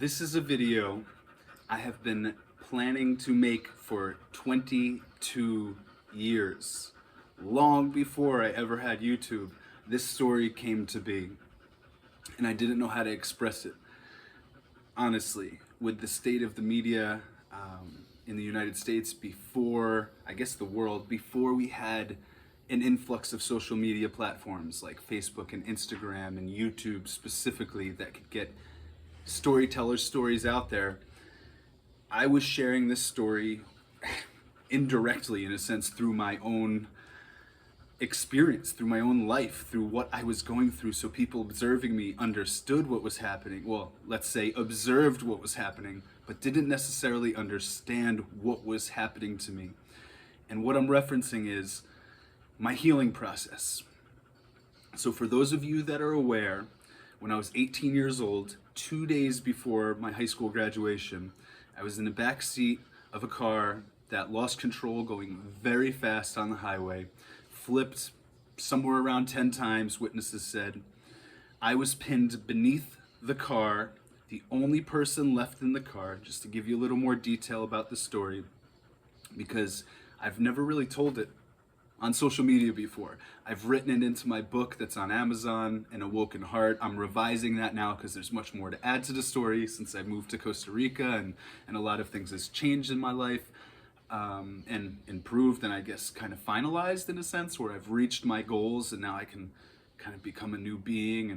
This is a video I have been planning to make for 22 years. Long before I ever had YouTube, this story came to be, and I didn't know how to express it. Honestly, with the state of the media in the United States before, I guess the world, before we had an influx of social media platforms like Facebook and Instagram and YouTube specifically that could get storytellers' stories out there, I was sharing this story indirectly, in a sense, through my own experience, through my own life, through what I was going through, so people observing me understood what was happening. Well, let's say observed what was happening, but didn't necessarily understand what was happening to me. And what I'm referencing is my healing process. So for those of you that are aware, when I was 18 years old, 2 days before my high school graduation, I was in the back seat of a car that lost control going very fast on the highway, flipped somewhere around 10 times, witnesses said. I was pinned beneath the car, the only person left in the car, just to give you a little more detail about the story, because I've never really told it on social media before. I've written it into my book that's on Amazon, An Awoken Heart. I'm revising that now because there's much more to add to the story since I moved to Costa Rica, and a lot of things has changed in my life and improved, and I guess kind of finalized in a sense, where I've reached my goals and now I can kind of become a new being,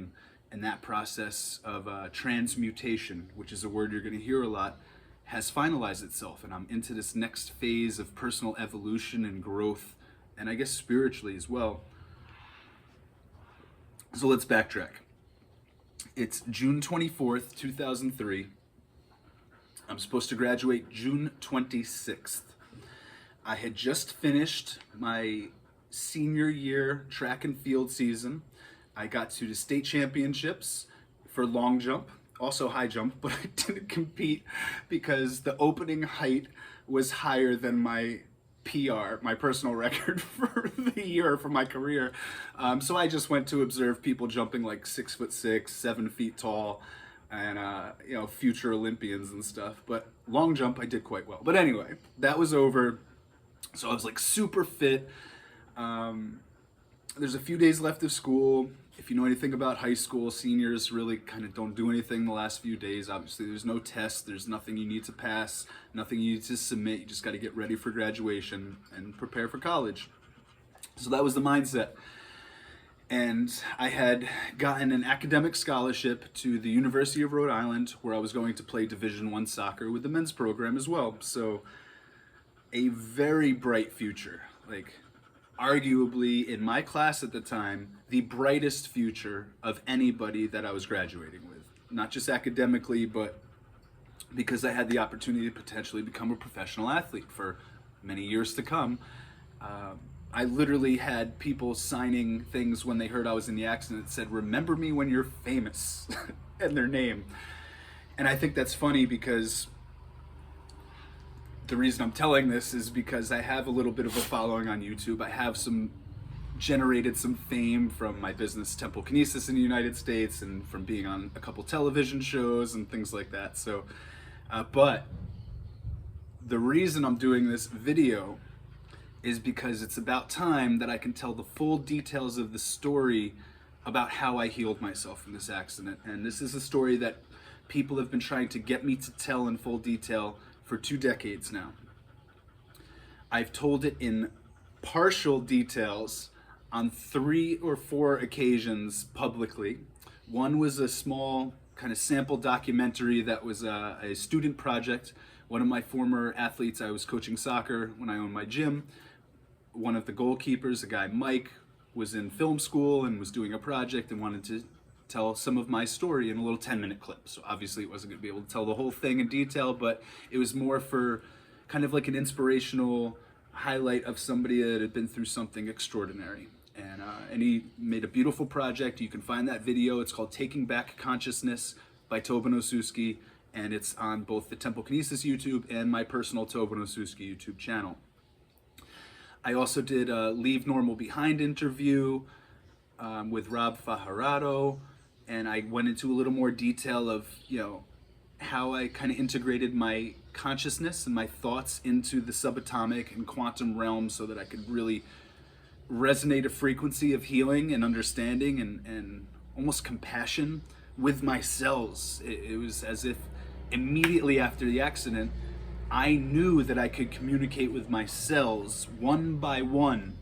and that process of transmutation, which is a word you're going to hear a lot, has finalized itself, and I'm into this next phase of personal evolution and growth, and I guess spiritually as well. So let's backtrack. It's June 24th, 2003. I'm supposed to graduate June 26th. I had just finished my senior year track and field season. I got to the state championships for long jump, also high jump, but I didn't compete because the opening height was higher than my PR, my personal record for the year, for my career. So I just went to observe people jumping like 6'6", 7 feet tall, and future Olympians and stuff. But long jump, I did quite well. But anyway, that was over. So I was like super fit. There's a few days left of school. If you know anything about high school, seniors really kind of don't do anything the last few days. Obviously, there's no tests, there's nothing you need to pass, nothing you need to submit. You just got to get ready for graduation and prepare for college. So that was the mindset. And I had gotten an academic scholarship to the University of Rhode Island, where I was going to play Division I soccer with the men's program as well. So a very bright future, like arguably in my class at the time, the brightest future of anybody that I was graduating with. Not just academically, but because I had the opportunity to potentially become a professional athlete for many years to come. I literally had people signing things when they heard I was in the accident that said, "Remember me when you're famous," and their name. And I think that's funny because the reason I'm telling this is because I have a little bit of a following on YouTube. I have generated some fame from my business Temple Kinesis in the United States and from being on a couple television shows and things like that. So, but the reason I'm doing this video is because it's about time that I can tell the full details of the story about how I healed myself from this accident. And this is a story that people have been trying to get me to tell in full detail for 2 decades now. I've told it in partial details on 3 or 4 occasions publicly. One was a small kind of sample documentary that was a student project. One of my former athletes, I was coaching soccer when I owned my gym. One of the goalkeepers, a guy Mike, was in film school and was doing a project and wanted to tell some of my story in a little 10-minute clip. So obviously it wasn't going to be able to tell the whole thing in detail, but it was more for kind of like an inspirational highlight of somebody that had been through something extraordinary. And he made a beautiful project. You can find that video. It's called Taking Back Consciousness by Tobin Osuski, and it's on both the Temple Kinesis YouTube and my personal Tobin Osuski YouTube channel. I also did a Leave Normal Behind interview with Rob Fajardo, and I went into a little more detail of, how I kind of integrated my consciousness and my thoughts into the subatomic and quantum realm so that I could really resonate a frequency of healing and understanding and almost compassion with my cells. It was as if immediately after the accident, I knew that I could communicate with my cells one by one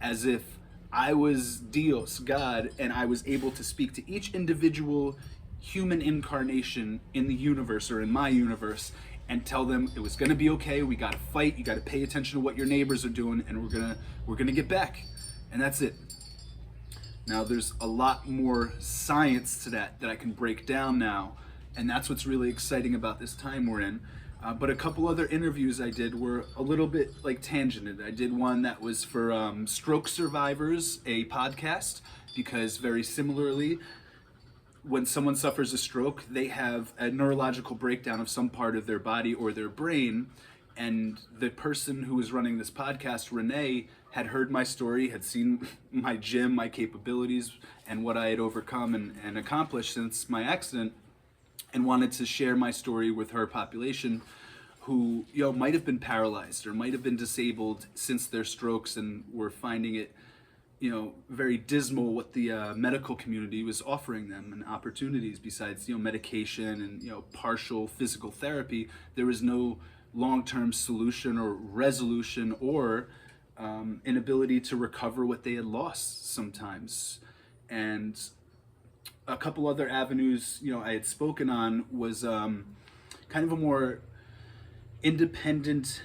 as if I was Dios, God, and I was able to speak to each individual human incarnation in the universe or in my universe and tell them it was going to be okay. We got to fight. You got to pay attention to what your neighbors are doing, and we're gonna get back. And that's it. Now there's a lot more science to that I can break down now, and that's what's really exciting about this time we're in. But a couple other interviews I did were a little bit like tangented. I did one that was for Stroke Survivors, a podcast, because very similarly, when someone suffers a stroke, they have a neurological breakdown of some part of their body or their brain. And the person who was running this podcast, Renee, had heard my story, had seen my gym, my capabilities, and what I had overcome and accomplished since my accident, and wanted to share my story with her population who, might have been paralyzed or might have been disabled since their strokes and were finding it, very dismal what the medical community was offering them and opportunities besides, medication and, partial physical therapy. There was no long-term solution or resolution or inability to recover what they had lost sometimes. And a couple other avenues, I had spoken on was kind of a more independent,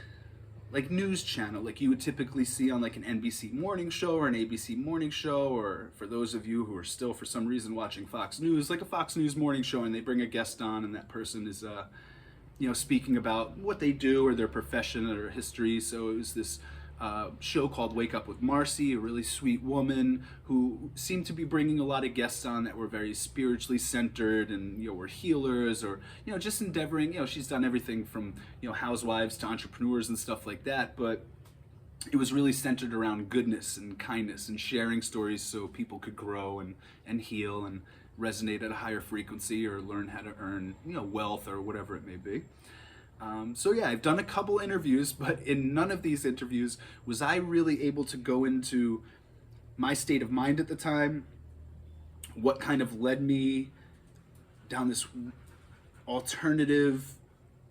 like news channel, like you would typically see on like an NBC morning show or an ABC morning show, or for those of you who are still for some reason watching Fox News, like a Fox News morning show, and they bring a guest on, and that person is, speaking about what they do or their profession or history. So it was this show called Wake Up with Marcy, a really sweet woman who seemed to be bringing a lot of guests on that were very spiritually centered and were healers or just endeavoring. She's done everything from housewives to entrepreneurs and stuff like that, but it was really centered around goodness and kindness and sharing stories so people could grow and heal and resonate at a higher frequency or learn how to earn wealth or whatever it may be. So yeah, I've done a couple interviews, but in none of these interviews was I really able to go into my state of mind at the time, what kind of led me down this alternative,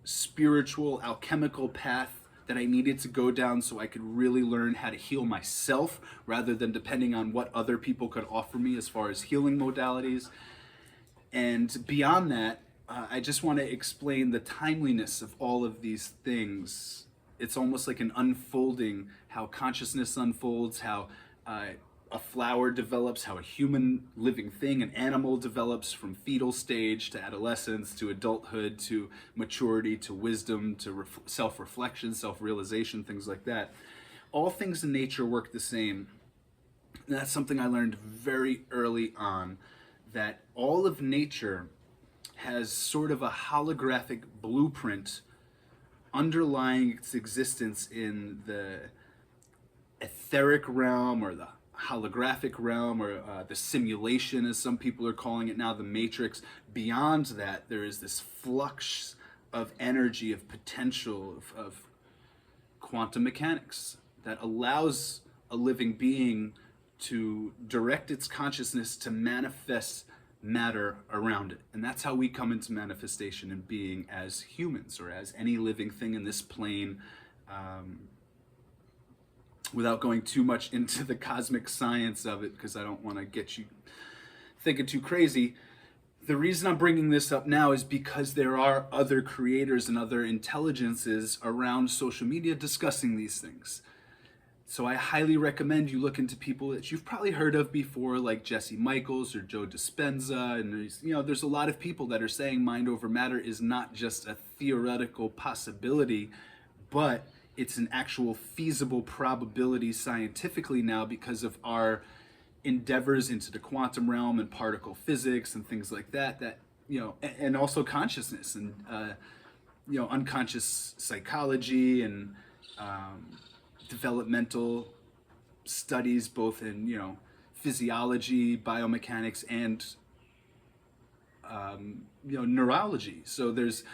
spiritual, alchemical path that I needed to go down so I could really learn how to heal myself rather than depending on what other people could offer me as far as healing modalities. And beyond that, I just want to explain the timeliness of all of these things. It's almost like an unfolding, how consciousness unfolds, how a flower develops, how a human living thing, an animal develops from fetal stage to adolescence, to adulthood, to maturity, to wisdom, to self-reflection, self-realization, things like that. All things in nature work the same. And that's something I learned very early on, that all of nature has sort of a holographic blueprint underlying its existence in the etheric realm or the holographic realm or the simulation, as some people are calling it now, the matrix. Beyond that, there is this flux of energy, of potential, of quantum mechanics that allows a living being to direct its consciousness to manifest matter around it. And that's how we come into manifestation and being as humans or as any living thing in this plane, without going too much into the cosmic science of it, because I don't want to get you thinking too crazy. The reason I'm bringing this up now is because there are other creators and other intelligences around social media discussing these things. So I highly recommend you look into people that you've probably heard of before, like Jesse Michels or Joe Dispenza. And there's a lot of people that are saying mind over matter is not just a theoretical possibility, but it's an actual feasible probability scientifically now because of our endeavors into the quantum realm and particle physics and things like that, and also consciousness and, unconscious psychology and, developmental studies, both in physiology, biomechanics, and neurology. So there's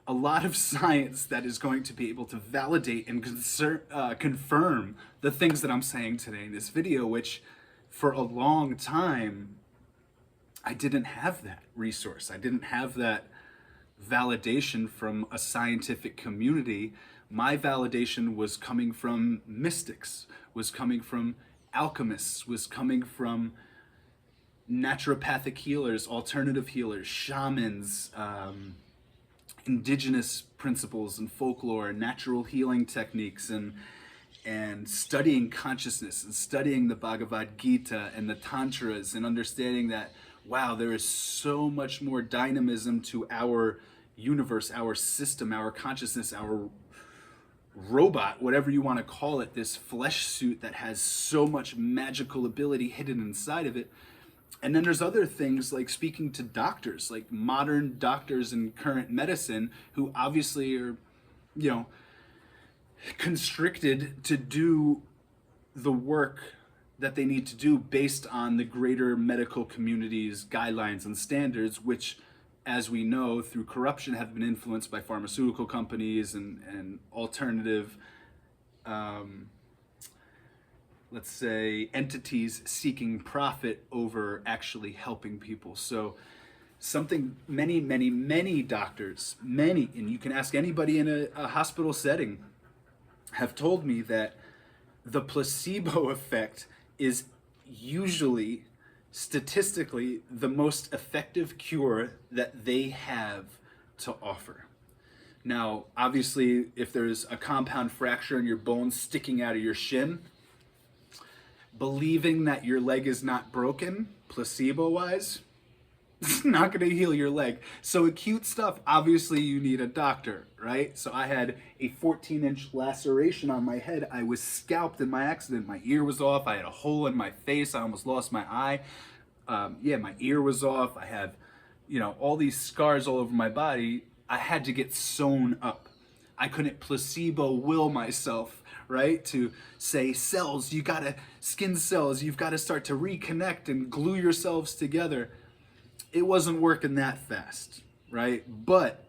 a lot of science that is going to be able to validate and confirm the things that I'm saying today in this video, which for a long time, I didn't have that resource. I didn't have that validation from a scientific community. My validation was coming from mystics, was coming from alchemists, was coming from naturopathic healers, alternative healers, shamans, indigenous principles and folklore, natural healing techniques, and studying consciousness and studying the Bhagavad Gita and the Tantras and understanding that, wow, there is so much more dynamism to our universe, our system, our consciousness, our robot, whatever you want to call it, this flesh suit that has so much magical ability hidden inside of it. And then there's other things like speaking to doctors, like modern doctors in current medicine who obviously are, constricted to do the work that they need to do based on the greater medical community's guidelines and standards, which, as we know, through corruption have been influenced by pharmaceutical companies and alternative, let's say, entities seeking profit over actually helping people. So something many doctors, and you can ask anybody in a hospital setting, have told me that the placebo effect is usually statistically the most effective cure that they have to offer. Now, obviously, if there's a compound fracture in your bone sticking out of your shin, believing that your leg is not broken, placebo-wise, it's not going to heal your leg. So acute stuff, obviously you need a doctor, right? So I had a 14-inch laceration on my head. I was scalped in my accident. My ear was off. I had a hole in my face. I almost lost my eye. My ear was off. I have, all these scars all over my body. I had to get sewn up. I couldn't placebo will myself, right? To say, cells, skin cells, you've got to start to reconnect and glue yourselves together. It wasn't working that fast, right? But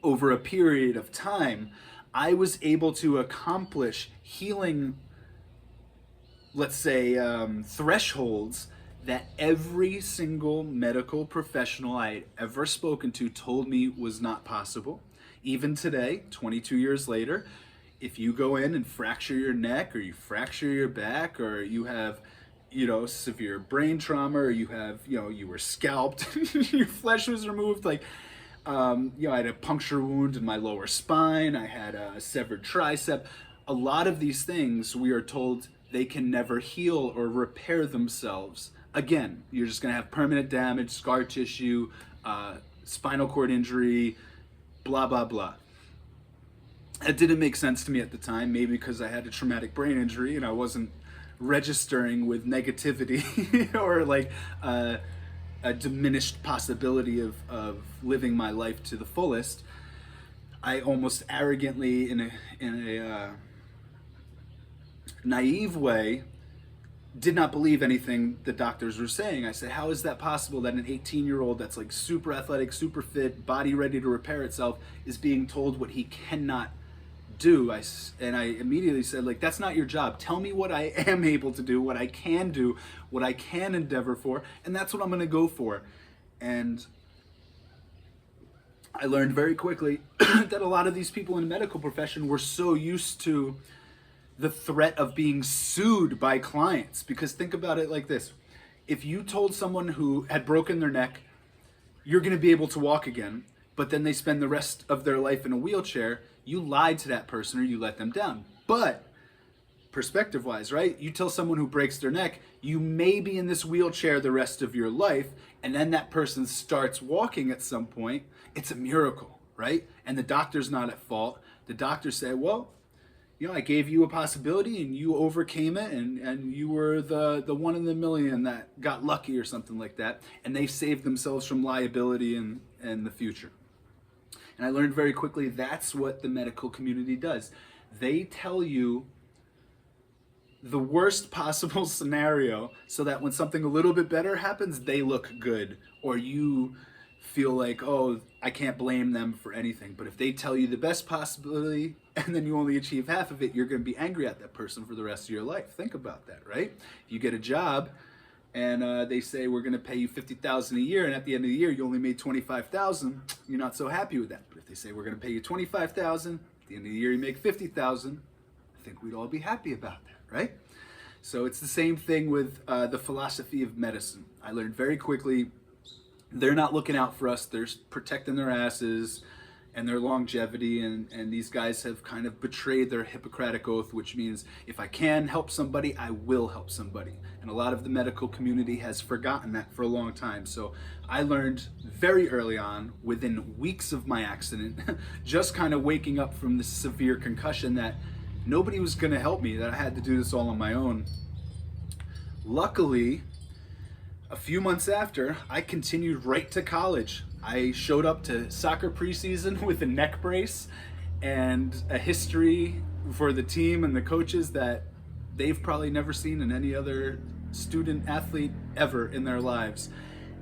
over a period of time, I was able to accomplish healing, let's say, thresholds that every single medical professional I had ever spoken to told me was not possible. Even today, 22 years later, if you go in and fracture your neck or you fracture your back or you have severe brain trauma, or you have, you were scalped, your flesh was removed, I had a puncture wound in my lower spine, I had a severed tricep. A lot of these things, we are told they can never heal or repair themselves. Again, you're just gonna have permanent damage, scar tissue, spinal cord injury, blah, blah, blah. It didn't make sense to me at the time, maybe because I had a traumatic brain injury and I wasn't registering with negativity or a diminished possibility of living my life to the fullest. I almost arrogantly, in a naive way, did not believe anything the doctors were saying. I said, how is that possible that an 18-year-old that's super athletic, super fit, body ready to repair itself is being told what he cannot do? I immediately said, that's not your job. Tell me what I am able to do, what I can do, what I can endeavor for, and that's what I'm going to go for. And I learned very quickly that a lot of these people in the medical profession were so used to the threat of being sued by clients. Because think about it like this. If you told someone who had broken their neck, you're going to be able to walk again, but then they spend the rest of their life in a wheelchair, you lied to that person or you let them down. But perspective-wise, right? You tell someone who breaks their neck, you may be in this wheelchair the rest of your life, and then that person starts walking at some point. It's a miracle, right? And the doctor's not at fault. The doctor said, well, I gave you a possibility and you overcame it, and you were the one in the million that got lucky or something like that. And they saved themselves from liability in the future. And I learned very quickly that's what the medical community does. They tell you the worst possible scenario so that when something a little bit better happens, they look good, or you feel like, oh, I can't blame them for anything. But if they tell you the best possibility and then you only achieve half of it, you're going to be angry at that person for the rest of your life. Think about that, right? You get a job and they say we're going to pay you $50,000 a year, and at the end of the year you only made $25,000. You're not so happy with that. But if they say we're going to pay you $25,000, at the end of the year you make $50,000, I think we'd all be happy about that, right? So it's the same thing with the philosophy of medicine. I learned very quickly they're not looking out for us. They're protecting their asses and their longevity, and these guys have kind of betrayed their Hippocratic oath, which means if I can help somebody, I will help somebody. And a lot of the medical community has forgotten that for a long time. So I learned very early on, within weeks of my accident, just kind of waking up from this severe concussion, that nobody was going to help me, that I had to do this all on my own. Luckily, a few months after, I continued right to college. I showed up to soccer preseason with a neck brace and a history for the team and the coaches that they've probably never seen in any other student athlete ever in their lives.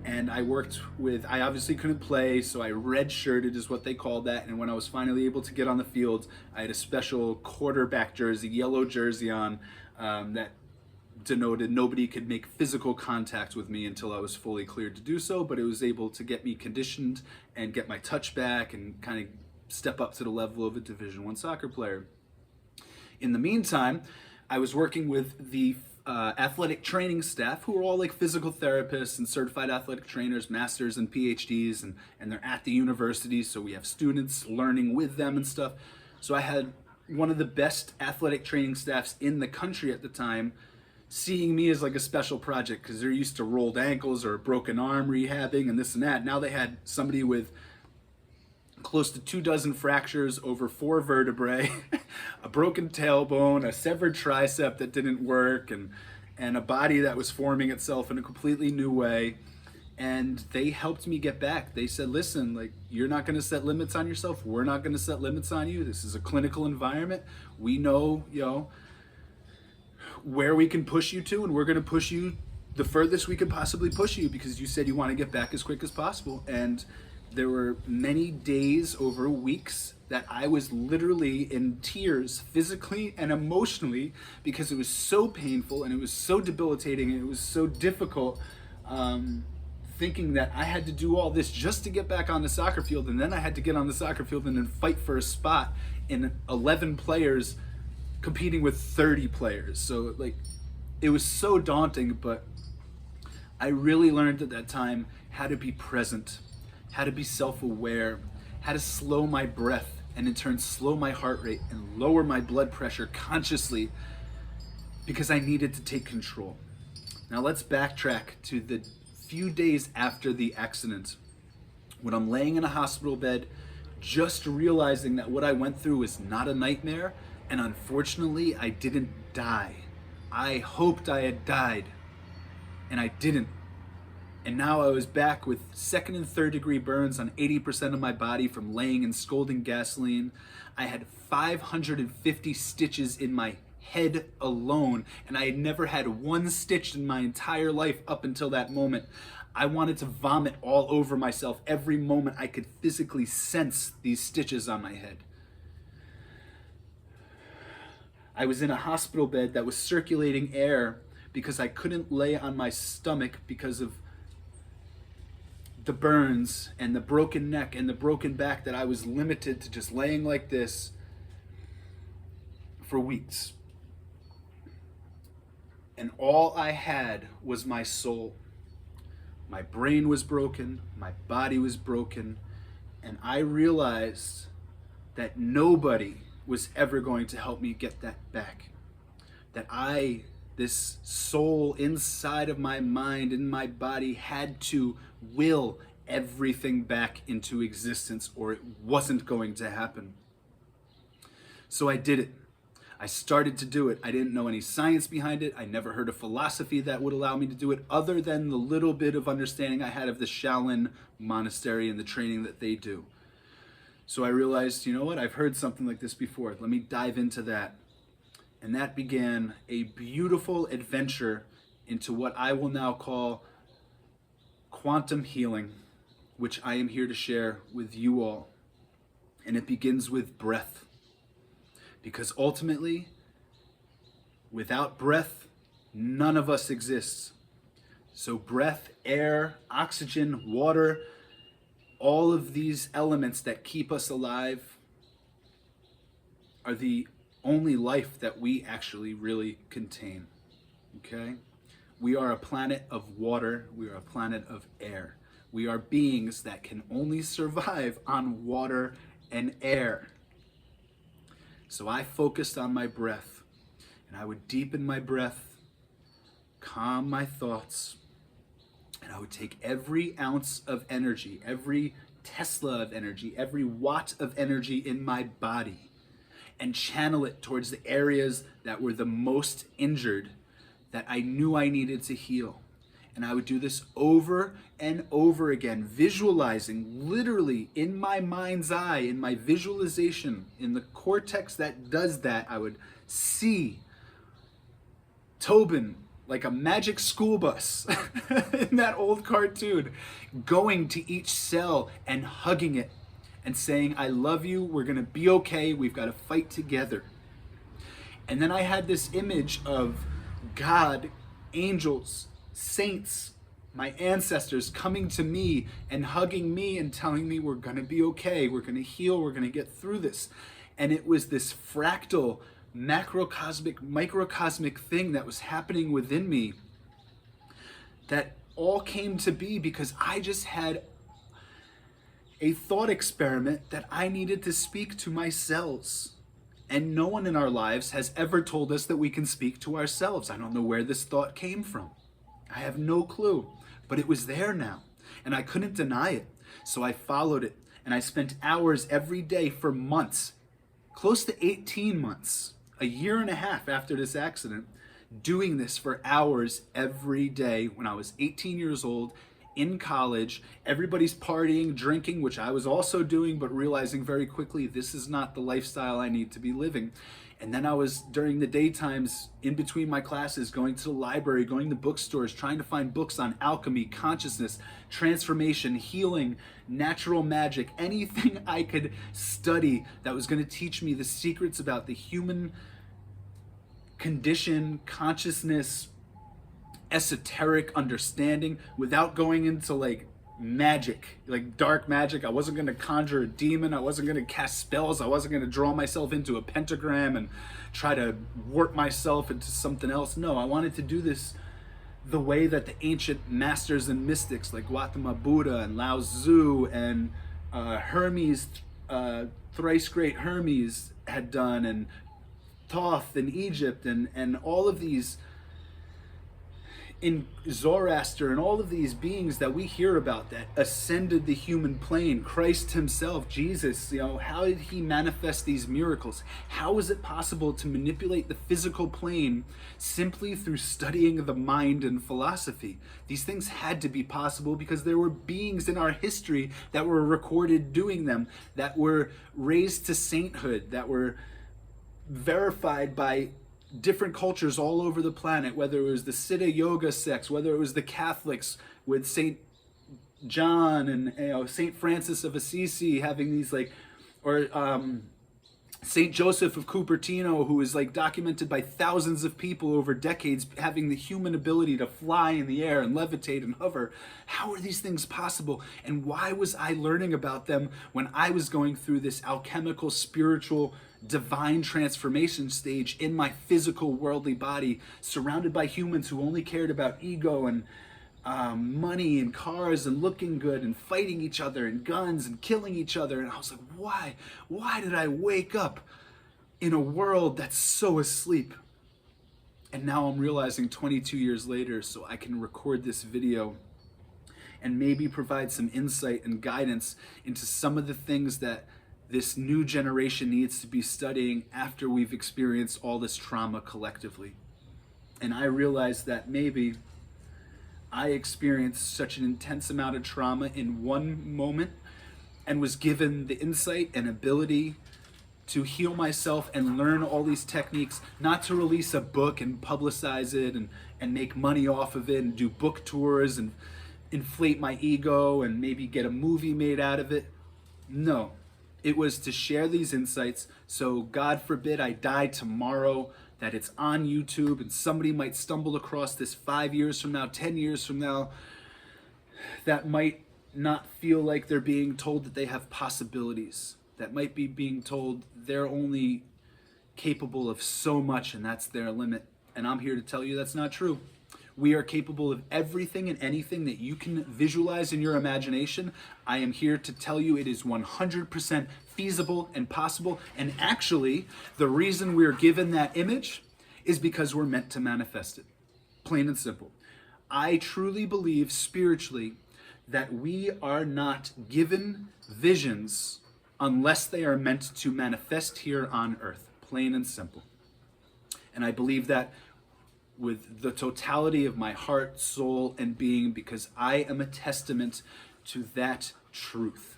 And I worked with, I obviously couldn't play, so I redshirted is what they called that. And when I was finally able to get on the field, I had a special quarterback jersey, yellow jersey on, that denoted nobody could make physical contact with me until I was fully cleared to do so, but it was able to get me conditioned and get my touch back and kind of step up to the level of a Division I soccer player. In the meantime, I was working with the athletic training staff, who are all like physical therapists and certified athletic trainers, masters and PhDs, and they're at the university, so we have students learning with them and stuff. So I had one of the best athletic training staffs in the country at the time seeing me as like a special project, because they're used to rolled ankles or a broken arm rehabbing and this and that. Now they had somebody with close to 24 fractures over 4 vertebrae, a broken tailbone, a severed tricep that didn't work, and a body that was forming itself in a completely new way. And they helped me get back. They said, listen, like, you're not going to set limits on yourself. We're not going to set limits on you. This is a clinical environment. We know, where we can push you to, and we're going to push you the furthest we can possibly push you, because you said you want to get back as quick as possible. And there were many days over weeks that I was literally in tears, physically and emotionally, because it was so painful and it was so debilitating and it was so difficult, thinking that I had to do all this just to get back on the soccer field, and then I had to get on the soccer field and then fight for a spot in 11 players competing with 30 players. So like, it was so daunting, but I really learned at that time how to be present, how to be self-aware, how to slow my breath, and in turn slow my heart rate and lower my blood pressure consciously, because I needed to take control. Now let's backtrack to the few days after the accident, when I'm laying in a hospital bed, just realizing that what I went through was not a nightmare. And unfortunately, I didn't die. I hoped I had died, and I didn't. And now I was back with 2nd and 3rd degree burns on 80% of my body from laying in scalding gasoline. I had 550 stitches in my head alone, and I had never had one stitched in my entire life up until that moment. I wanted to vomit all over myself every moment I could physically sense these stitches on my head. I was in a hospital bed that was circulating air because I couldn't lay on my stomach because of the burns and the broken neck and the broken back, that I was limited to just laying like this for weeks. And all I had was my soul. My brain was broken, my body was broken, and I realized that nobody was ever going to help me get that back. That this soul inside of my mind, in my body, had to will everything back into existence, or it wasn't going to happen. So I did it. I started to do it. I didn't know any science behind it. I never heard a philosophy that would allow me to do it, other than the little bit of understanding I had of the Shaolin monastery and the training that they do. So I realized, you know what, I've heard something like this before. Let me dive into that. And that began a beautiful adventure into what I will now call quantum healing. which I am here to share with you all. And it begins with breath. Because ultimately, without breath, none of us exists. So breath, air, oxygen, water, all of these elements that keep us alive are the only life that we actually really contain. Okay? We are a planet of water. We are a planet of air. We are beings that can only survive on water and air. So I focused on my breath, and I would deepen my breath, calm my thoughts, and I would take every ounce of energy, every Tesla of energy, every watt of energy in my body, and channel it towards the areas that were the most injured, that I knew I needed to heal. And I would do this over and over again, visualizing literally in my mind's eye, in my visualization, in the cortex that does that. I would see Tobin like a magic school bus in that old cartoon, going to each cell and hugging it and saying, I love you, we're gonna be okay, we've gotta fight together. And then I had this image of God, angels, saints, my ancestors coming to me and hugging me and telling me we're gonna be okay, we're gonna heal, we're gonna get through this. And it was this fractal, macrocosmic, microcosmic thing that was happening within me that all came to be because I just had a thought experiment that I needed to speak to my cells. And no one in our lives has ever told us that we can speak to ourselves. I don't know where this thought came from. I have no clue, but it was there now, and I couldn't deny it. So I followed it, and I spent hours every day for months, close to 18 months, a year and a half after this accident, doing this for hours every day when I was 18 years old, in college. Everybody's partying, drinking, which I was also doing, but realizing very quickly this is not the lifestyle I need to be living. And then I was, during the daytimes, in between my classes, going to the library, going to bookstores, trying to find books on alchemy, consciousness, transformation, healing, natural magic, anything I could study that was going to teach me the secrets about the human condition, consciousness, esoteric understanding, without going into like magic, like dark magic. I wasn't going to conjure a demon. I wasn't going to cast spells. I wasn't going to draw myself into a pentagram and try to warp myself into something else. No, I wanted to do this the way that the ancient masters and mystics like Gautama Buddha and Lao Tzu and Hermes, thrice great Hermes had done, and Thoth in Egypt, and all of these in Zoroaster, and all of these beings that we hear about that ascended the human plane, Christ himself, Jesus, how did he manifest these miracles? How is it possible to manipulate the physical plane simply through studying the mind and philosophy? These things had to be possible because there were beings in our history that were recorded doing them, that were raised to sainthood, that were verified by different cultures all over the planet, whether it was the Siddha Yoga sects, whether it was the Catholics with Saint John and Saint Francis of Assisi having these or Saint Joseph of Cupertino, who is documented by thousands of people over decades, having the human ability to fly in the air and levitate and hover. How are these things possible? And why was I learning about them when I was going through this alchemical, spiritual, divine transformation stage in my physical, worldly body, surrounded by humans who only cared about ego and money and cars and looking good and fighting each other and guns and killing each other? And I was like, why did I wake up in a world that's so asleep? And now I'm realizing 22 years later, so I can record this video and maybe provide some insight and guidance into some of the things that this new generation needs to be studying after we've experienced all this trauma collectively. And I realized that maybe I experienced such an intense amount of trauma in one moment and was given the insight and ability to heal myself and learn all these techniques, not to release a book and publicize it and make money off of it and do book tours and inflate my ego and maybe get a movie made out of it. No, it was to share these insights. So God forbid I die tomorrow, that it's on YouTube and somebody might stumble across this 5 years from now, 10 years from now, that might not feel like they're being told that they have possibilities, that might be being told they're only capable of so much and that's their limit. And I'm here to tell you that's not true. We are capable of everything and anything that you can visualize in your imagination. I am here to tell you it is 100% feasible and possible. And actually, the reason we're given that image is because we're meant to manifest it. Plain and simple. I truly believe spiritually that we are not given visions unless they are meant to manifest here on earth. Plain and simple. And I believe that with the totality of my heart, soul, and being, because I am a testament to that truth.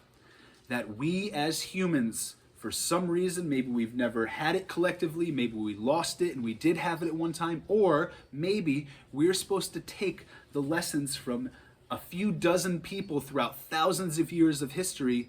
That we as humans, for some reason, maybe we've never had it collectively, maybe we lost it and we did have it at one time, or maybe we're supposed to take the lessons from a few dozen people throughout thousands of years of history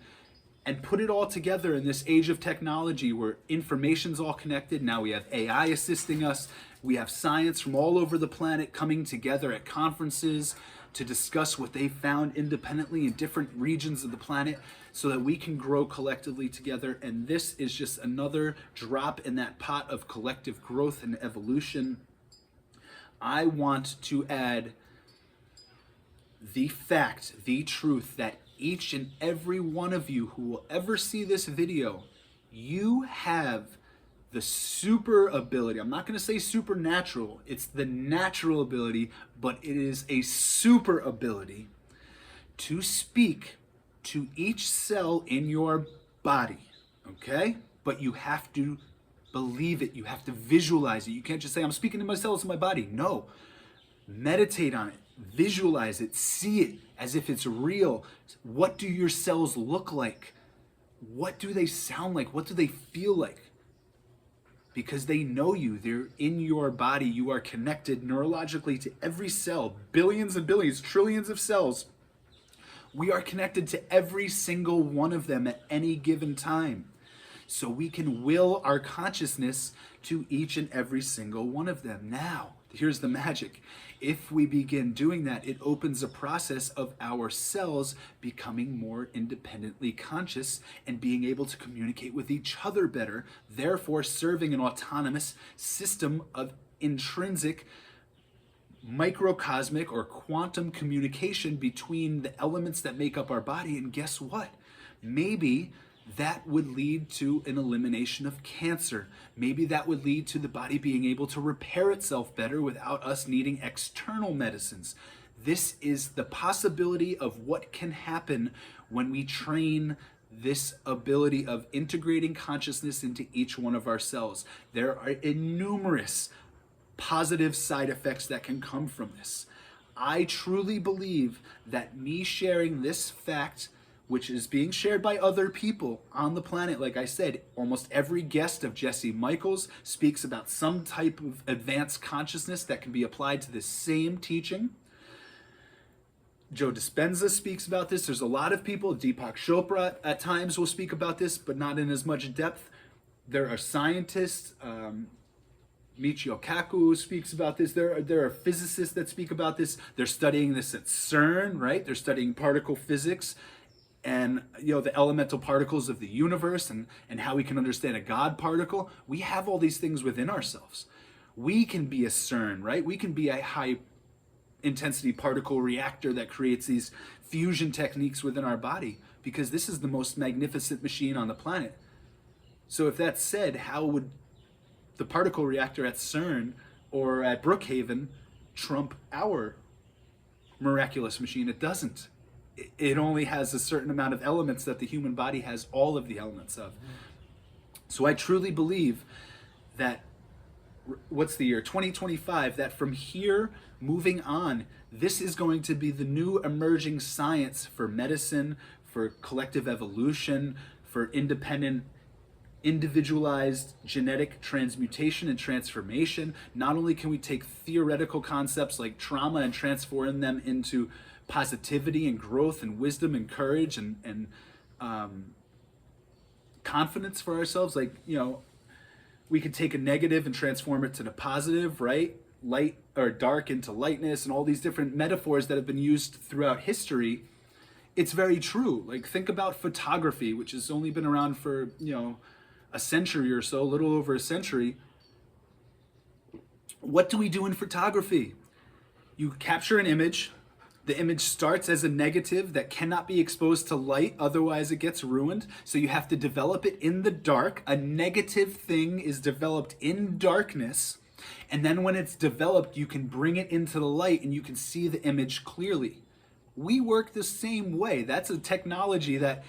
and put it all together in this age of technology where information's all connected. Now we have AI assisting us. We have science from all over the planet coming together at conferences to discuss what they found independently in different regions of the planet so that we can grow collectively together. And this is just another drop in that pot of collective growth and evolution. I want to add the fact, the truth that each and every one of you who will ever see this video, you have the super ability. I'm not going to say supernatural. It's the natural ability, but it is a super ability to speak to each cell in your body, okay? But you have to believe it. You have to visualize it. You can't just say, I'm speaking to my cells in my body. No. Meditate on it. Visualize it. See it as if it's real. What do your cells look like? What do they sound like? What do they feel like? Because they know you. They're in your body. You are connected neurologically to every cell. Billions and billions, trillions of cells. We are connected to every single one of them at any given time. So we can will our consciousness to each and every single one of them. Now, here's the magic. If we begin doing that, it opens a process of our cells becoming more independently conscious and being able to communicate with each other better, therefore serving an autonomous system of intrinsic microcosmic or quantum communication between the elements that make up our body. And guess what? Maybe that would lead to an elimination of cancer. Maybe that would lead to the body being able to repair itself better without us needing external medicines. This is the possibility of what can happen when we train this ability of integrating consciousness into each one of our cells. There are innumerous positive side effects that can come from this. I truly believe that me sharing this fact, which is being shared by other people on the planet. Like I said, almost every guest of Jesse Michels speaks about some type of advanced consciousness that can be applied to the same teaching. Joe Dispenza speaks about this. There's a lot of people. Deepak Chopra at times will speak about this, but not in as much depth. There are scientists. Michio Kaku speaks about this. There are physicists that speak about this. They're studying this at CERN, right? They're studying particle physics and the elemental particles of the universe and how we can understand a God particle. We have all these things within ourselves. We can be a CERN, right? We can be a high intensity particle reactor that creates these fusion techniques within our body, because this is the most magnificent machine on the planet. So if that's said, how would the particle reactor at CERN or at Brookhaven trump our miraculous machine? It doesn't. It only has a certain amount of elements that the human body has all of the elements of. So I truly believe that, what's the year? 2025, that from here moving on, this is going to be the new emerging science for medicine, for collective evolution, for independent, individualized genetic transmutation and transformation. Not only can we take theoretical concepts like trauma and transform them into positivity and growth and wisdom and courage and confidence for ourselves. Like, we could take a negative and transform it to the positive, right? Light or dark into lightness, and all these different metaphors that have been used throughout history. It's very true. Like, think about photography, which has only been around for, a century or so, a little over a century. What do we do in photography? You capture an image. The image starts as a negative that cannot be exposed to light, otherwise it gets ruined. So you have to develop it in the dark. A negative thing is developed in darkness. And then when it's developed, you can bring it into the light and you can see the image clearly. We work the same way. That's a technology that,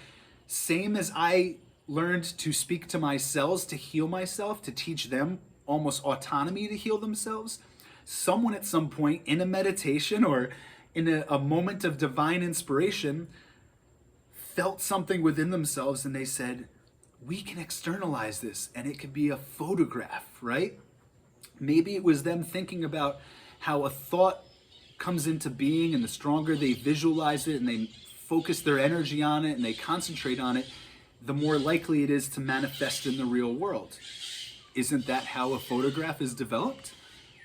same as I learned to speak to my cells to heal myself, to teach them almost autonomy to heal themselves, someone at some point in a meditation or in a moment of divine inspiration felt something within themselves and they said, we can externalize this and it could be a photograph, right? Maybe it was them thinking about how a thought comes into being, and the stronger they visualize it and they focus their energy on it and they concentrate on it, the more likely it is to manifest in the real world. Isn't that how a photograph is developed?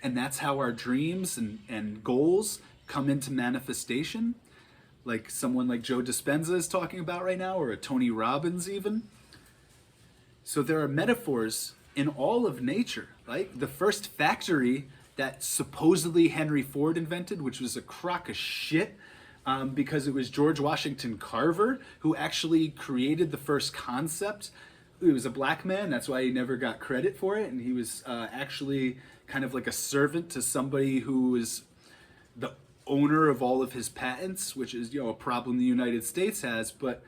And that's how our dreams and goals come into manifestation, like someone like Joe Dispenza is talking about right now, or a Tony Robbins even. So there are metaphors in all of nature. Like the first factory that supposedly Henry Ford invented, which was a crock of shit, because it was George Washington Carver who actually created the first concept. He was a black man, that's why he never got credit for it, and he was actually kind of like a servant to somebody who was the owner of all of his patents, which is, a problem the United States has. But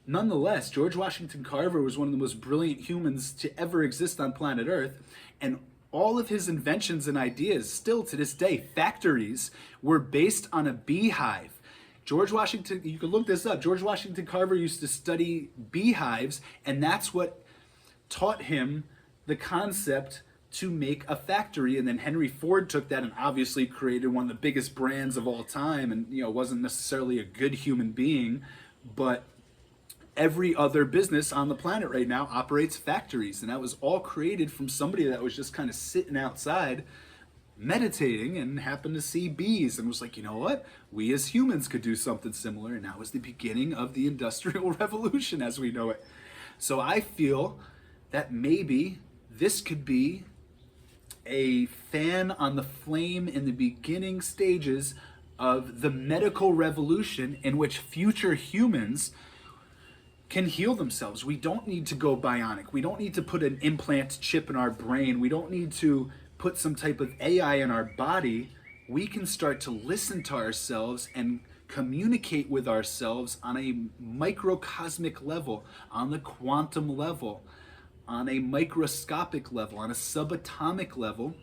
nonetheless, George Washington Carver was one of the most brilliant humans to ever exist on planet Earth, and all of his inventions and ideas, still to this day, factories, were based on a beehive. George Washington, you can look this up, George Washington Carver used to study beehives, and that's what taught him the concept to make a factory. And then Henry Ford took that and obviously created one of the biggest brands of all time, and wasn't necessarily a good human being, but every other business on the planet right now operates factories, and that was all created from somebody that was just kind of sitting outside meditating and happened to see bees and was like, you know what, we as humans could do something similar. And that was the beginning of the Industrial Revolution as we know it. So I feel that maybe this could be a fan on the flame in the beginning stages of the medical revolution, in which future humans can heal themselves. We don't need to go bionic. We don't need to put an implant chip in our brain. We don't need to put some type of AI in our body. We can start to listen to ourselves and communicate with ourselves on a microcosmic level, on the quantum level, on a microscopic level, on a subatomic level.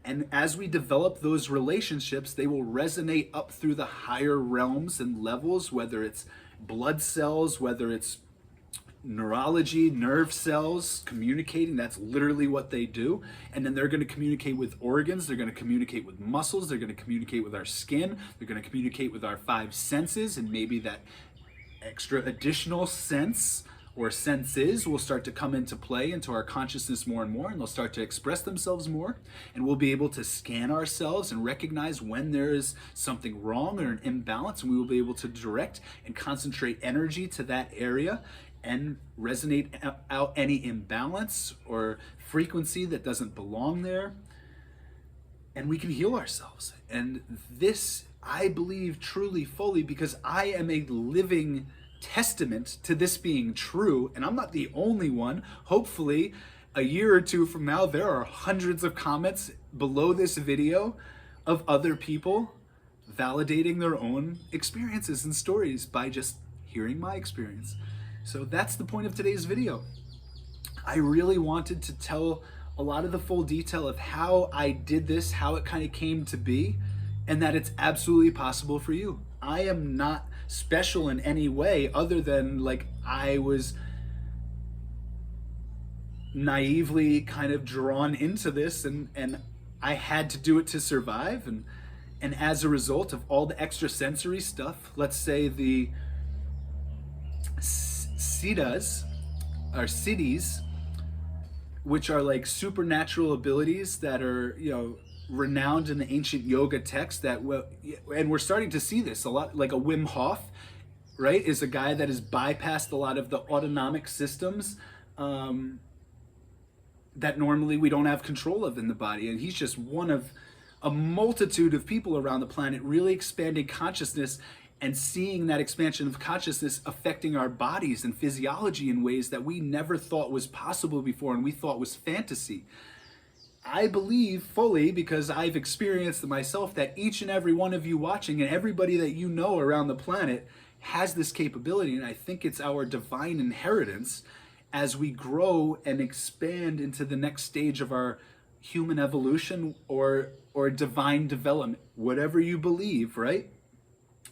And as we develop those relationships, they will resonate up through the higher realms and levels, whether it's blood cells, whether it's neurology, nerve cells communicating. That's literally what they do. And then they're going to communicate with organs, they're going to communicate with muscles, they're going to communicate with our skin, they're going to communicate with our five senses, and maybe that extra additional sense or senses will start to come into play into our consciousness more and more, and they'll start to express themselves more, and we'll be able to scan ourselves and recognize when there is something wrong or an imbalance, and we will be able to direct and concentrate energy to that area and resonate out any imbalance or frequency that doesn't belong there, and we can heal ourselves. And this, I believe truly, fully, because I am a living testament to this being true, and I'm not the only one. Hopefully a year or two from now there are hundreds of comments below this video of other people validating their own experiences and stories by just hearing my experience. So that's the point of today's video. I really wanted to tell a lot of the full detail of how I did this, how it kind of came to be, and that it's absolutely possible for you. I am not special in any way other than like I was naively kind of drawn into this, and I had to do it to survive. And And as a result of all the extrasensory stuff, let's say the siddhas, or siddhis, which are like supernatural abilities that are, renowned in the ancient yoga texts, and we're starting to see this a lot, like a Wim Hof, right, is a guy that has bypassed a lot of the autonomic systems that normally we don't have control of in the body. And he's just one of a multitude of people around the planet really expanding consciousness and seeing that expansion of consciousness affecting our bodies and physiology in ways that we never thought was possible before and we thought was fantasy. I believe fully, because I've experienced it myself, that each and every one of you watching and everybody that you know around the planet has this capability. And I think it's our divine inheritance as we grow and expand into the next stage of our human evolution or divine development, whatever you believe, right?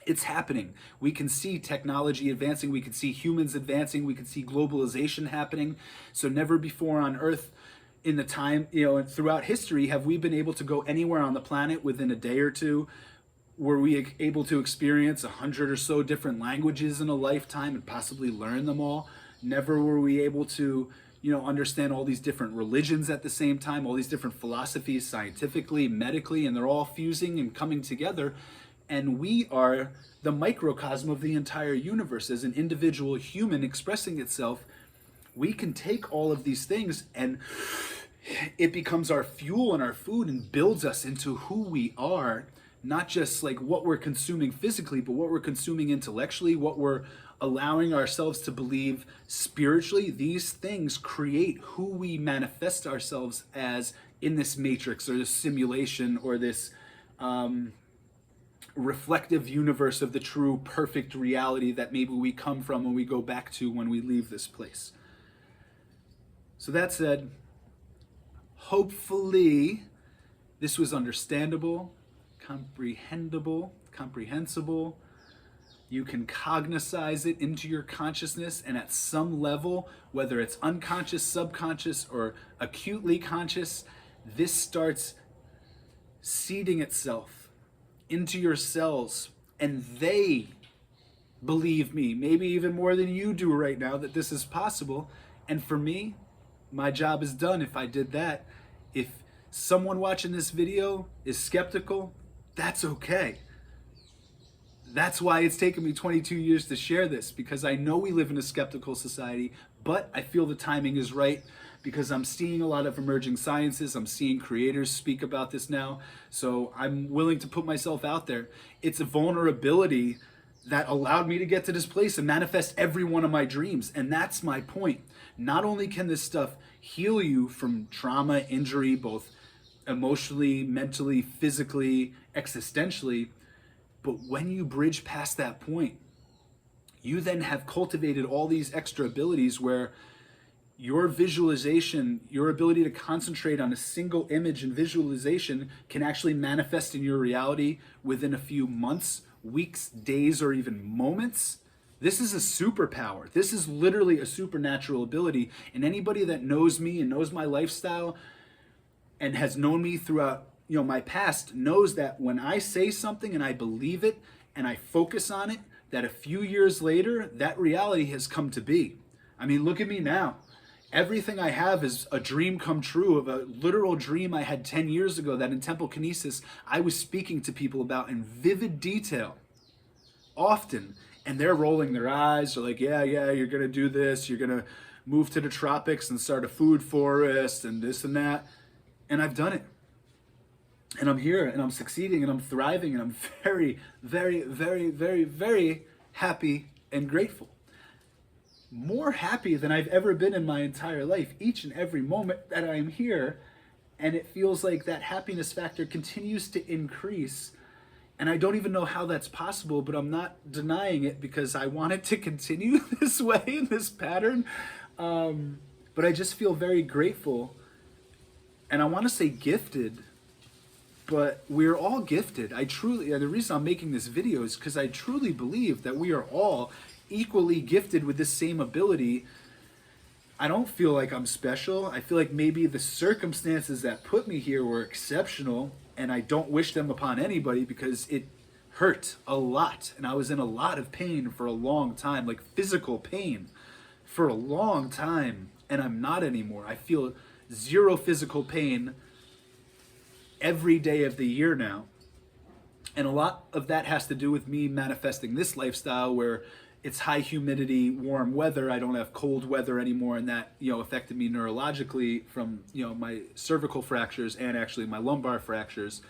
It's happening. We can see technology advancing, we can see humans advancing, we can see globalization happening. So never before on Earth in the time, and throughout history, have we been able to go anywhere on the planet within a day or two. Were we able to experience 100 or so different languages in a lifetime and possibly learn them all? Never were we able to, understand all these different religions at the same time, all these different philosophies scientifically, medically, and they're all fusing and coming together. And we are the microcosm of the entire universe. As an individual human expressing itself, we can take all of these things and it becomes our fuel and our food and builds us into who we are, not just like what we're consuming physically, but what we're consuming intellectually, what we're allowing ourselves to believe spiritually. These things create who we manifest ourselves as in this matrix or this simulation or this reflective universe of the true perfect reality that maybe we come from and we go back to when we leave this place. So that said, hopefully this was understandable, comprehensible. You can cognitize it into your consciousness, and at some level, whether it's unconscious, subconscious, or acutely conscious, this starts seeding itself into your cells, and they believe me, maybe even more than you do right now, that this is possible. And for me, my job is done if I did that. If someone watching this video is skeptical, that's okay. That's why it's taken me 22 years to share this, because I know we live in a skeptical society, but I feel the timing is right because I'm seeing a lot of emerging sciences. I'm seeing creators speak about this now. So I'm willing to put myself out there. It's a vulnerability that allowed me to get to this place and manifest every one of my dreams. And that's my point. Not only can this stuff heal you from trauma, injury, both emotionally, mentally, physically, existentially, but when you bridge past that point, you then have cultivated all these extra abilities where your visualization, your ability to concentrate on a single image and visualization can actually manifest in your reality within a few months, weeks, days, or even moments. This is a superpower. This is literally a supernatural ability. And anybody that knows me and knows my lifestyle and has known me throughout my past knows that when I say something and I believe it and I focus on it, that a few years later, that reality has come to be. I mean, look at me now. Everything I have is a dream come true of a literal dream I had 10 years ago that in Temple Kinesis, I was speaking to people about in vivid detail, often. And they're rolling their eyes. They're like, yeah, you're going to do this. You're going to move to the tropics and start a food forest and this and that. And I've done it. And I'm here and I'm succeeding and I'm thriving and I'm very, very, very, very, very happy and grateful. More happy than I've ever been in my entire life, each and every moment that I'm here. And it feels like that happiness factor continues to increase. And I don't even know how that's possible, but I'm not denying it because I want it to continue this way, in this pattern. But I just feel very grateful. And I want to say gifted, but we're all gifted. The reason I'm making this video is because I truly believe that we are all equally gifted with this same ability. I don't feel like I'm special. I feel like maybe the circumstances that put me here were exceptional, and I don't wish them upon anybody because it hurt a lot. And I was in a lot of pain for a long time, like physical pain for a long time. And I'm not anymore. I feel zero physical pain every day of the year now. And a lot of that has to do with me manifesting this lifestyle where it's high humidity, warm weather. I don't have cold weather anymore, and that, you know, affected me neurologically from, you know, my cervical fractures and actually my lumbar fractures.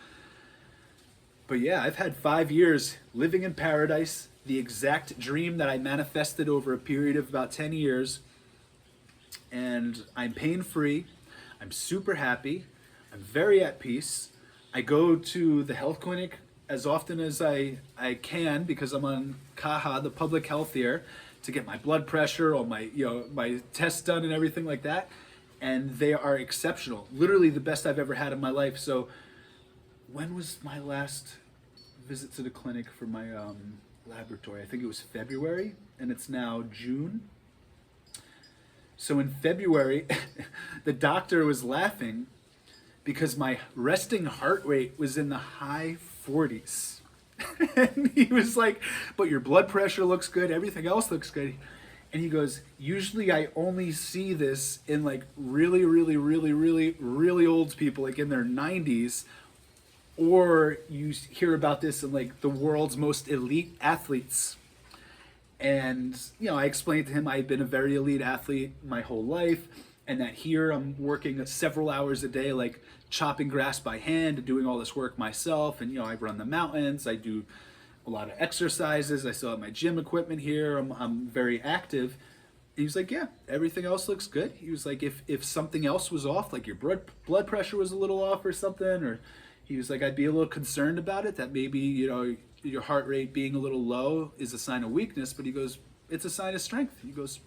But yeah, I've had 5 years living in paradise, the exact dream that I manifested over a period of about 10 years. And I'm pain-free. I'm super happy. I'm very at peace. I go to the health clinic as often as I can because I'm on CAHA, the public health here, to get my blood pressure, all my, you know, my tests done and everything like that. And they are exceptional. Literally the best I've ever had in my life. So when was my last visit to the clinic for my laboratory? I think it was February, and it's now June. So in February, the doctor was laughing because my resting heart rate was in the high 40s. And he was like, but your blood pressure looks good, everything else looks good. And he goes, usually I only see this in like really, really, really, really, really old people, like in their 90s, or you hear about this in like the world's most elite athletes. And, you know, I explained to him I had been a very elite athlete my whole life, and that here I'm working several hours a day, like chopping grass by hand and doing all this work myself. And, you know, I run the mountains, I do a lot of exercises, I still have my gym equipment here, I'm very active. And he was like, yeah, everything else looks good. He was like, if something else was off, like your blood pressure was a little off or something, or he was like, I'd be a little concerned about it, that maybe, you know, your heart rate being a little low is a sign of weakness, but he goes, it's a sign of strength. He goes,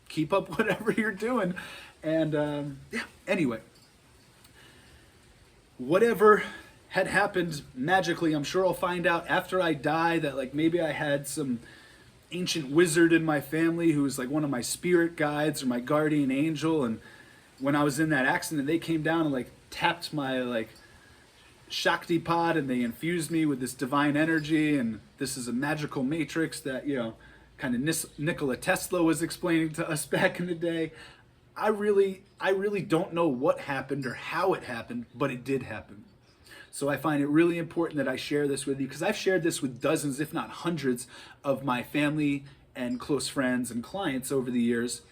keep up whatever you're doing. And yeah, anyway, whatever had happened magically, I'm sure I'll find out after I die that like maybe I had some ancient wizard in my family who was like one of my spirit guides or my guardian angel. And when I was in that accident, they came down and like tapped my like Shakti pod, and they infused me with this divine energy, and this is a magical matrix that, you know, kind of Nikola Tesla was explaining to us back in the day. I really don't know what happened or how it happened, but it did happen. So I find it really important that I share this with you, because I've shared this with dozens, if not hundreds, of my family and close friends and clients over the years,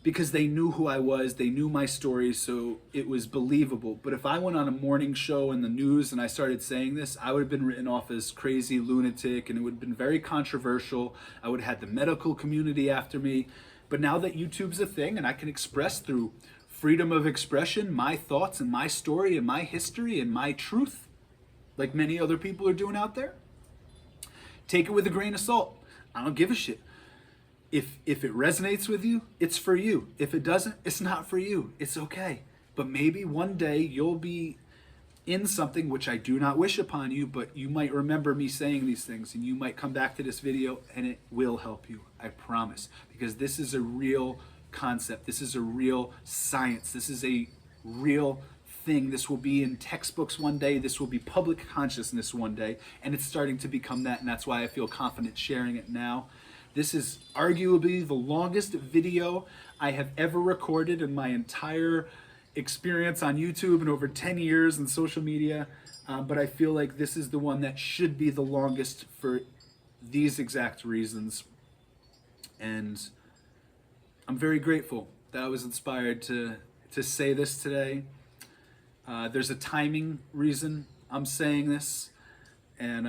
because they knew who I was, they knew my story, so it was believable. But if I went on a morning show in the news and I started saying this, I would have been written off as crazy lunatic, and it would have been very controversial. I would have had the medical community after me. But now that YouTube's a thing and I can express through freedom of expression my thoughts and my story and my history and my truth, like many other people are doing out there, take it with a grain of salt. I don't give a shit. If it resonates with you, it's for you. If it doesn't, it's not for you. It's okay. But maybe one day you'll be in something, which I do not wish upon you, but you might remember me saying these things, and you might come back to this video and it will help you. I promise. Because this is a real concept. This is a real science. This is a real thing. This will be in textbooks one day. This will be public consciousness one day. And it's starting to become that, and that's why I feel confident sharing it now. This is arguably the longest video I have ever recorded in my entire experience on YouTube and over 10 years in social media. But I feel like this is the one that should be the longest for these exact reasons. And I'm very grateful that I was inspired to say this today. There's a timing reason I'm saying this. And,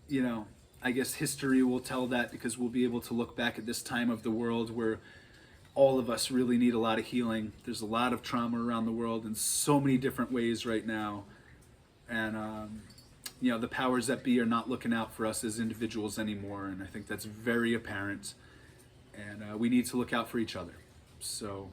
you know, I guess history will tell that, because we'll be able to look back at this time of the world where all of us really need a lot of healing. There's a lot of trauma around the world in so many different ways right now. And, you know, the powers that be are not looking out for us as individuals anymore. And I think that's very apparent. And we need to look out for each other. So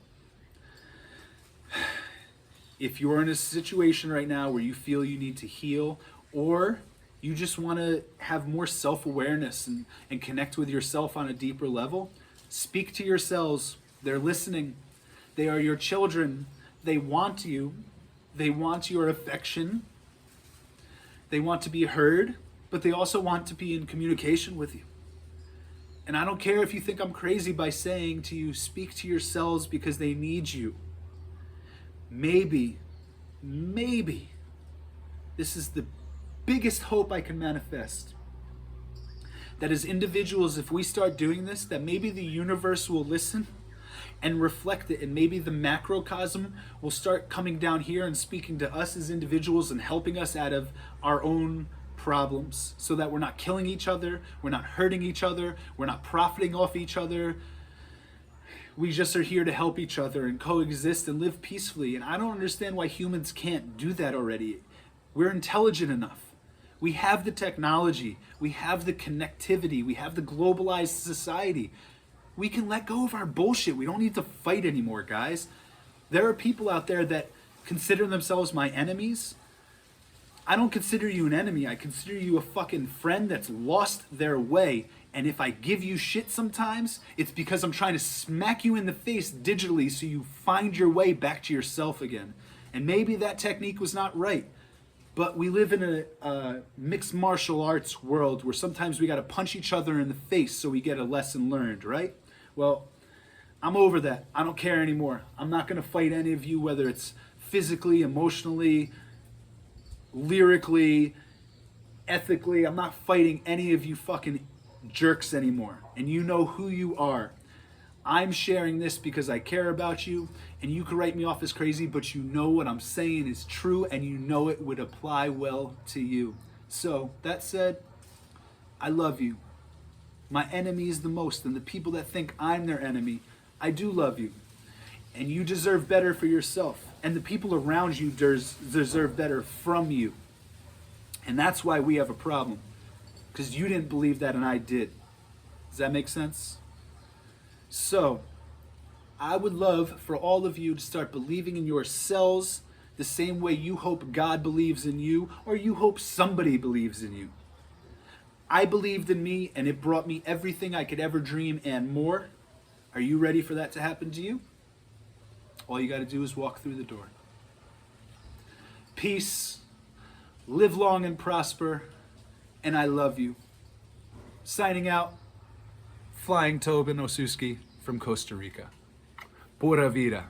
if you're in a situation right now where you feel you need to heal, or you just want to have more self-awareness and connect with yourself on a deeper level, speak to yourselves. They're listening. They are your children. They want you. They want your affection. They want to be heard, but they also want to be in communication with you. And I don't care if you think I'm crazy by saying to you, speak to your cells because they need you. Maybe this is the biggest hope I can manifest. That as individuals, if we start doing this, that maybe the universe will listen and reflect it, and maybe the macrocosm will start coming down here and speaking to us as individuals and helping us out of our own problems, so that we're not killing each other, we're not hurting each other, we're not profiting off each other. We just are here to help each other and coexist and live peacefully. And I don't understand why humans can't do that already. We're intelligent enough. We have the technology, we have the connectivity, we have the globalized society. We can let go of our bullshit. We don't need to fight anymore, guys. There are people out there that consider themselves my enemies. I don't consider you an enemy. I consider you a fucking friend that's lost their way. And if I give you shit sometimes, it's because I'm trying to smack you in the face digitally so you find your way back to yourself again. And maybe that technique was not right. But we live in a mixed martial arts world where sometimes we got to punch each other in the face so we get a lesson learned, right? Well, I'm over that. I don't care anymore. I'm not going to fight any of you, whether it's physically, emotionally, lyrically, ethically. I'm not fighting any of you fucking jerks anymore. And you know who you are. I'm sharing this because I care about you, and you can write me off as crazy, but you know what I'm saying is true, and you know it would apply well to you. So, that said, I love you. My enemies the most, and the people that think I'm their enemy, I do love you. And you deserve better for yourself. And the people around you deserve better from you. And that's why we have a problem. Because you didn't believe that and I did. Does that make sense? So, I would love for all of you to start believing in yourselves the same way you hope God believes in you, or you hope somebody believes in you. I believed in me, and it brought me everything I could ever dream and more. Are you ready for that to happen to you? All you got to do is walk through the door. Peace, live long and prosper, and I love you. Signing out, Flying Tobin Osuski from Costa Rica. Pura vida.